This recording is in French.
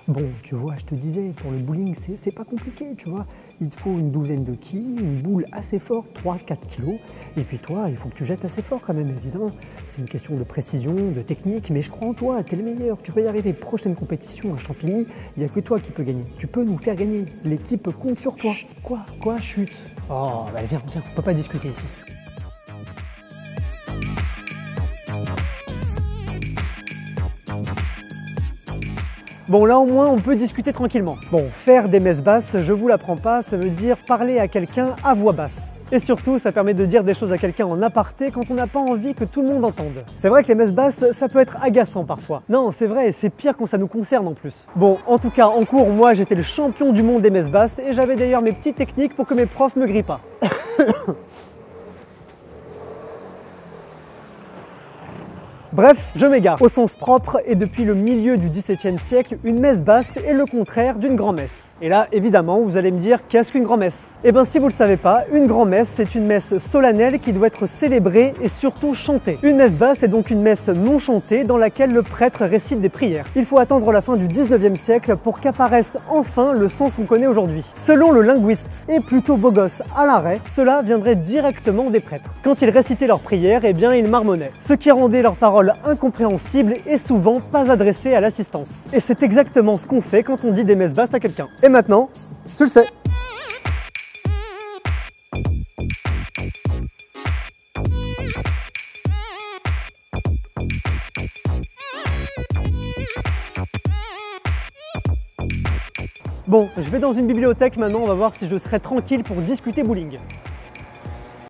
Bon, tu vois, je te disais, pour le bowling, c'est pas compliqué, tu vois. Il te faut une douzaine de quilles, une boule assez forte, 3-4 kilos, et puis toi, il faut que tu jettes assez fort quand même, évidemment. C'est une question de précision, de technique, mais je crois en toi, t'es le meilleur, tu peux y arriver. Prochaine compétition à Champigny, il n'y a que toi qui peux gagner. Tu peux nous faire gagner, l'équipe compte sur toi. Chut, quoi, chut. Oh, bah viens, on peut pas discuter ici. Bon, là au moins on peut discuter tranquillement. Bon, faire des messes basses, je vous l'apprends pas, ça veut dire parler à quelqu'un à voix basse. Et surtout, ça permet de dire des choses à quelqu'un en aparté quand on n'a pas envie que tout le monde entende. C'est vrai que les messes basses, ça peut être agaçant parfois. Non, c'est vrai, c'est pire quand ça nous concerne en plus. Bon, en tout cas, en cours, moi j'étais le champion du monde des messes basses et j'avais d'ailleurs mes petites techniques pour que mes profs me grillent pas. Bref, je m'égare. Au sens propre, et depuis le milieu du XVIIe siècle, une messe basse est le contraire d'une grand-messe. Et là, évidemment, vous allez me dire, qu'est-ce qu'une grand-messe? Eh bien, si vous ne le savez pas, une grand-messe, c'est une messe solennelle qui doit être célébrée et surtout chantée. Une messe basse est donc une messe non chantée dans laquelle le prêtre récite des prières. Il faut attendre la fin du XIXe siècle pour qu'apparaisse enfin le sens qu'on connaît aujourd'hui. Selon le linguiste, et plutôt beau gosse Alain Ray, cela viendrait directement des prêtres. Quand ils récitaient leurs prières, eh bien, ils marmonnaient, ce qui rendait leurs paroles incompréhensibles et souvent pas adressées à l'assistance. Et c'est exactement ce qu'on fait quand on dit des messes basses à quelqu'un. Et maintenant, tu le sais. Bon, je vais dans une bibliothèque maintenant, on va voir si je serai tranquille pour discuter bowling.